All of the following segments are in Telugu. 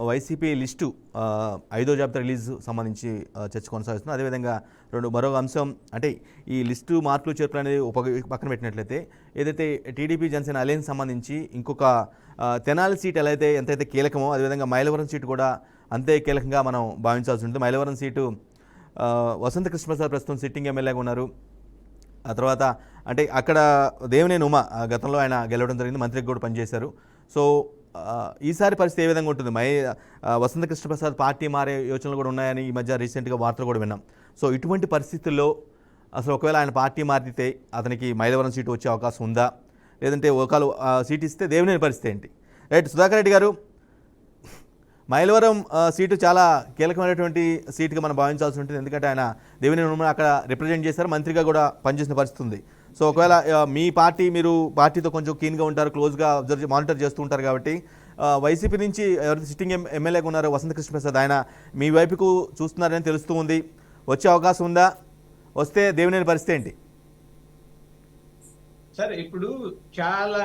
వైసీపీ లిస్టు ఐదో జాబితా రిలీజ్ సంబంధించి చర్చ కొనసాగుతుంది. అదేవిధంగా మరో అంశం అంటే ఈ లిస్టు మార్పులు చేర్పులు అనేది పక్కన పెట్టినట్లయితే ఏదైతే టీడీపీ జనసేన అలయన్స్ సంబంధించి ఇంకొక తెనాలి సీట్ ఎంతైతే కీలకమో అదేవిధంగా మైలవరం సీటు కూడా అంతే కీలకంగా మనం భావించాల్సి ఉంటుంది. మైలవరం సీటు వసంత కృష్ణప్రసాద్ ప్రస్తుతం సిట్టింగ్ ఎమ్మెల్యేగా ఉన్నారు. ఆ తర్వాత అంటే అక్కడ దేవినేని ఉమ గతంలో ఆయన గెలవడం జరిగింది, మంత్రికి కూడా పనిచేశారు. సో ఈసారి పరిస్థితి ఏ విధంగా ఉంటుంది? వసంత కృష్ణప్రసాద్ పార్టీ మారే యోచనలు కూడా ఉన్నాయని ఈ మధ్య రీసెంట్గా వార్తలు కూడా విన్నాం. సో ఇటువంటి పరిస్థితుల్లో అసలు ఒకవేళ ఆయన పార్టీ మారితే అతనికి మైలవరం సీటు వచ్చే అవకాశం ఉందా, లేదంటే ఒకవేళ సీట్ ఇస్తే దేవినేని పరిస్థితి ఏంటి? రైట్, సుధాకర్ రెడ్డి గారు, మైలవరం సీటు చాలా కీలకమైనటువంటి సీటుగా మనం భావించాల్సి ఉంటుంది. ఎందుకంటే ఆయన దేవినేని అక్కడ రిప్రజెంట్ చేశారు, మంత్రిగా కూడా పనిచేసిన పరిస్థితి ఉంది. సో ఒకవేళ మీ మీరు పార్టీతో కొంచెం కీన్గా ఉంటారు, క్లోజ్గా మానిటర్ చేస్తూ ఉంటారు కాబట్టి వైసీపీ నుంచి ఎవరైతే సిట్టింగ్ ఎమ్మెల్యేగా ఉన్నారో వసంత కృష్ణప్రసాద్ ఆయన మీ వైపుకు చూస్తున్నారని తెలుస్తూ ఉంది. వచ్చే అవకాశం ఉందా? వస్తే దేవినేని పరిస్థితి ఏంటి? సార్, ఇప్పుడు చాలా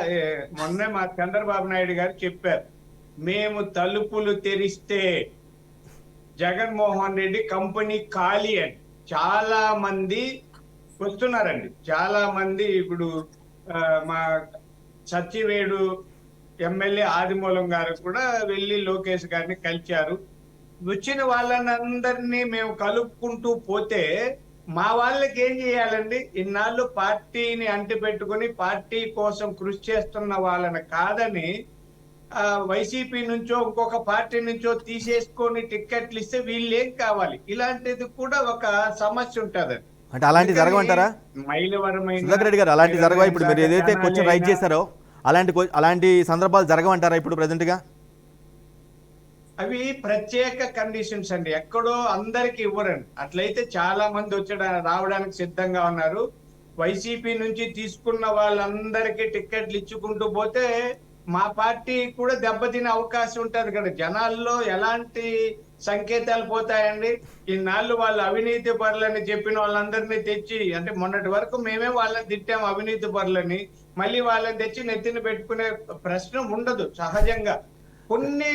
మొన్నే మా చంద్రబాబు నాయుడు గారు చెప్పారు, మేము తలుపులు తెరిస్తే జగన్మోహన్ రెడ్డి కంపెనీ ఖాళీ అని. చాలా మంది వస్తున్నారండి, చాలా మంది. ఇప్పుడు మా సచివేడు ఎమ్మెల్యే ఆదిమూలం గారు కూడా వెళ్ళి లోకేష్ గారిని కలిశారు. వచ్చిన వాళ్ళనందరినీ మేము కలుపుకుంటూ పోతే మా వాళ్ళకి ఏం చేయాలండి? ఇన్నాళ్ళు పార్టీని అంటిపెట్టుకుని పార్టీ కోసం కృషి చేస్తున్న వాళ్ళని కాదని వైసీపీ నుంచో ఇంకొక పార్టీ నుంచో తీసేసుకొని టిక్కెట్లు ఇస్తే వీళ్ళు ఏం కావాలి? ఇలాంటిది కూడా ఒక సమస్య ఉంటది. అంటే అలాంటి జరగమంటారా సుధాకర్ రెడ్డి గారు? అలాంటి జరగవా? ఇప్పుడు మీరు ఏదైతే క్వశ్చన్ రైట్ చేశారో అలాంటి సందర్భాలు జరగమంటారా ఇప్పుడు ప్రెసెంట్ గా? అవి ప్రత్యేక కండిషన్స్ అండి, ఎక్కడో అందరికి ఇవ్వరండి. అట్లయితే చాలా మంది రావడానికి సిద్ధంగా ఉన్నారు. వైసీపీ నుంచి తీసుకున్న వాళ్ళందరికీ టిక్కెట్లు ఇచ్చుకుంటూ పోతే మా పార్టీ కూడా దెబ్బతినే అవకాశం ఉంటది కదా. జనాల్లో ఎలాంటి సంకేతాలు పోతాయండి? ఇన్నాళ్ళు వాళ్ళు అవినీతి పరులని చెప్పిన వాళ్ళందరినీ తెచ్చి, అంటే మొన్నటి వరకు మేమే వాళ్ళని తిట్టాము అవినీతి పరులని, మళ్ళీ వాళ్ళని తెచ్చి నెత్తిన పెట్టుకునే ప్రశ్న ఉండదు సహజంగా. కొన్ని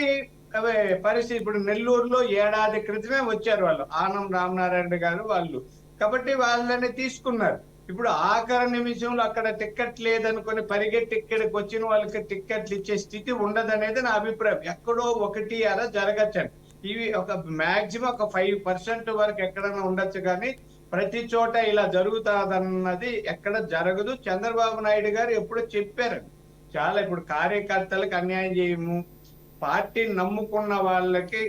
పరిస్థితి, ఇప్పుడు నెల్లూరులో ఏడాది క్రితమే వచ్చారు వాళ్ళు, ఆనం రామనారాయణ గారు వాళ్ళు, కాబట్టి వాళ్ళని తీసుకున్నారు. ఇప్పుడు ఆఖరి నిమిషంలో అక్కడ టిక్కెట్ లేదనుకుని పరిగెట్టి ఇక్కడికి వచ్చిన వాళ్ళకి టిక్కెట్లు ఇచ్చే స్థితి ఉండదనేది నా అభిప్రాయం. ఎక్కడో ఒకటి అలా జరగచ్చండి. ఇవి ఒక మాక్సిమం ఒక 5% వరకు ఎక్కడైనా ఉండొచ్చు, కానీ ప్రతి చోట ఇలా జరుగుతాదన్నది ఎక్కడ జరగదు. చంద్రబాబు నాయుడు గారు ఎప్పుడో చెప్పారు, చాలా ఇప్పుడు కార్యకర్తలకు అన్యాయం చేయము, పార్టీని నమ్ముకున్న వాళ్ళకి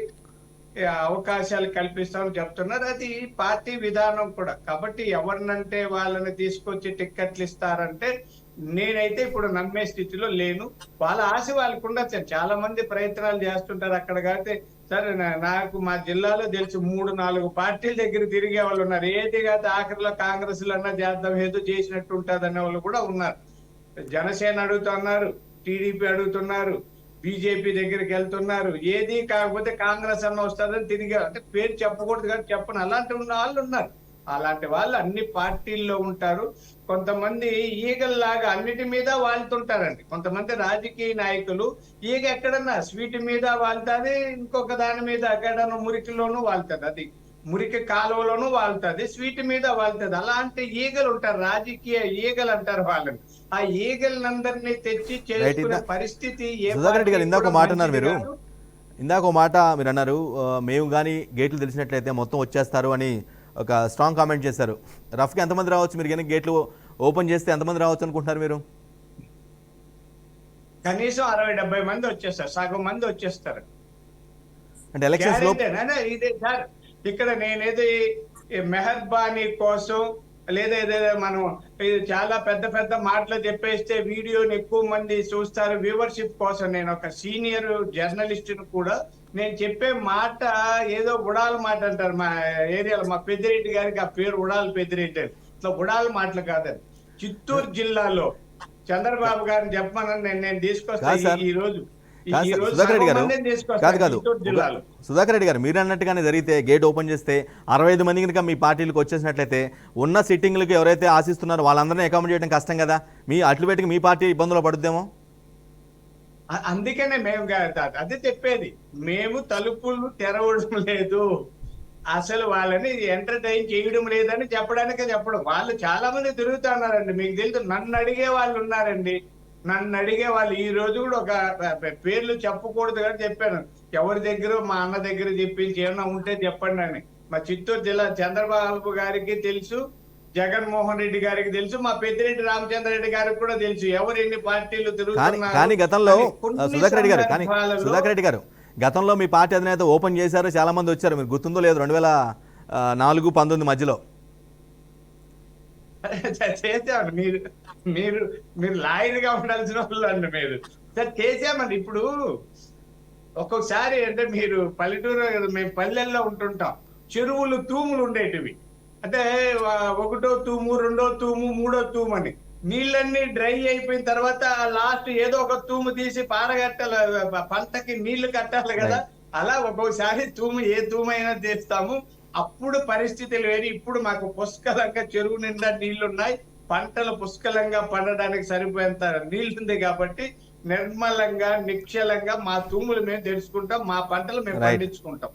అవకాశాలు కల్పిస్తామని చెప్తున్నారు. అది పార్టీ విధానం కూడా. కాబట్టి ఎవరినంటే వాళ్ళని తీసుకొచ్చి టిక్కెట్లు ఇస్తారంటే నేనైతే ఇప్పుడు నమ్మే స్థితిలో లేను. వాళ్ళ ఆశ వాళ్ళకు ఉండొచ్చు, చాలా మంది ప్రయత్నాలు చేస్తుంటారు అక్కడ. కాబట్టి సరే, నాకు మా జిల్లాలో తెలిసి 3-4 పార్టీల దగ్గర తిరిగే వాళ్ళు ఉన్నారు. ఏది కాదు ఆఖరిలో కాంగ్రెస్ లో అన్నా చేద్దాం, ఏదో చేసినట్టు ఉంటుంది అనే వాళ్ళు కూడా ఉన్నారు. జనసేన అడుగుతున్నారు, టీడీపీ అడుగుతున్నారు, బీజేపీ దగ్గరికి వెళ్తున్నారు. ఏది కాకపోతే కాంగ్రెస్ అన్న వస్తుందని తిరిగి, అంటే పేరు చెప్పకూడదు కానీ చెప్పను, అలాంటి ఉన్న వాళ్ళు ఉన్నారు. అలాంటి వాళ్ళు అన్ని పార్టీల్లో ఉంటారు. కొంతమంది ఈగల్లాగా అన్నిటి మీద వాళ్తుంటారండి. కొంతమంది రాజకీయ నాయకులు ఈగ ఎక్కడన్నా స్వీట్ మీద వాళ్తుంది, ఇంకొక దాని మీద ఎక్కడన్నా మురికిలోనూ వాళ్తుంది, అది మురికి కాలువలోనూ వాళ్తుంది, స్వీట్ మీద వాళ్తుంది. అలాంటి ఈగలు ఉంటారు, రాజకీయ ఈగలు అంటారు వాళ్ళని. ఆ ఈగలందరినీ తెచ్చి చేసుకునే పరిస్థితి. ఇందాక మాట మీరు అన్నారు, మేము కానీ గేట్లు తెలిసినట్లయితే మొత్తం వచ్చేస్తారు అని ఒక స్ట్రాంగ్ కామెంట్ చేశారు. రఫ్కి ఎంతమంది రావచ్చు? మీరు కానీ గేట్లు ఓపెన్ చేస్తే ఎంతమంది రావచ్చు అనుకుంటున్నారు మీరు? కనీసం 60-70 మంది వచ్చేస్తారు, సగం మంది వచ్చేస్తారు అంటే ఎలక్షన్స్ లో. ఇదే సార్, ఇక్కడ నేనేది మెహర్బానీ కోసం లేదా ఏదైనా మనం చాలా పెద్ద పెద్ద మాటలు చెప్పేస్తే వీడియోని ఎక్కువ మంది చూస్తారు వ్యూవర్షిప్ కోసం. నేను ఒక సీనియర్ జర్నలిస్ట్ కూడా, నేను చెప్పే మాట ఏదో ఉడాల మాట అంటారు మా ఏరియాలో, మా పెద్దిరెడ్డి గారికి ఆ పేరు ఉడాల పెద్దిరెడ్డి. ఇట్లా ఉడాల మాటలు కాదని. చిత్తూరు జిల్లాలో చంద్రబాబు గారిని చెప్పమని నేను తీసుకొస్తాను ఈ రోజు. సుధాకర్ రెడ్డి గారు కాదు సుధాకర్ రెడ్డి గారు, మీరు అన్నట్టుగానే జరిగితే గేట్ ఓపెన్ చేస్తే 65 మంది కనుక మీ పార్టీలకు వచ్చేసినట్లయితే ఉన్న సిట్టింగ్లకు ఎవరైతే ఆశిస్తున్నారో వాళ్ళందరినీ అకామిడేట్ చేయడం కష్టం కదా. మీ అట్లు పెట్టి మీ పార్టీ ఇబ్బందులు పడుద్దేమో. అందుకనే మేము అదే చెప్పేది, మేము తలుపులు తెరవడం లేదు, అసలు వాళ్ళని ఎంటర్టైన్ చేయడం లేదని చెప్పడం. వాళ్ళు చాలా మంది తిరుగుతున్నారండి, మీకు తెలుసు. నన్ను అడిగే వాళ్ళు ఉన్నారండి, నన్ను అడిగే వాళ్ళు ఈ రోజు కూడా ఒక పేర్లు చెప్పకూడదు కానీ చెప్పాను, ఎవరి దగ్గర మా అన్న దగ్గర చెప్పించి ఏమన్నా ఉంటే చెప్పండి అని. మా చిత్తూరు జిల్లా చంద్రబాబు గారికి తెలుసు, జగన్మోహన్ రెడ్డి గారికి తెలుసు, మా పెద్దిరెడ్డి రామచంద్రరెడ్డి గారికి కూడా తెలుసు ఎవరు ఎన్ని పార్టీలు కానీ గతంలో కొన్ని సుధాకర్ రెడ్డి గారు సందర్భాలలో- సుధాకర్ రెడ్డి గారు గతంలో మీ పార్టీ అధినేత ఓపెన్ చేశారు, చాలా మంది వచ్చారు, మీరు గుర్తుందో లేదు 2004-19 మధ్యలో. చేసామండి. మీరు లాయర్ గా ఉండాల్సిన వాళ్ళు అండి మీరు. సార్ చేసామండి. ఇప్పుడు ఒక్కొక్కసారి అంటే మీరు పల్లెటూరు, మేము పల్లెల్లో ఉంటుంటాం, చెరువులు తూములు ఉండేటివి. అంటే ఒకటో తూము, రెండో తూము, మూడో తూము అని నీళ్ళన్నీ డ్రై అయిపోయిన తర్వాత లాస్ట్ ఏదో ఒక తూము తీసి పారగట్టాలి, పంటకి నీళ్లు కట్టాలి కదా. అలా ఒక్కొక్కసారి ఏ తూము అయినా తీస్తాము. అప్పుడు పరిస్థితులు వేరు. ఇప్పుడు మాకు పుష్కలంగా చెరువు నిండా నీళ్లున్నాయి, పంటలు పుష్కలంగా పండడానికి సరిపోయేంత నీళ్లుంది కాబట్టి నిర్మలంగా నిక్షలంగా మా తూములు మేము తెలుసుకుంటాం, మా పంటలు మేము పండించుకుంటాం.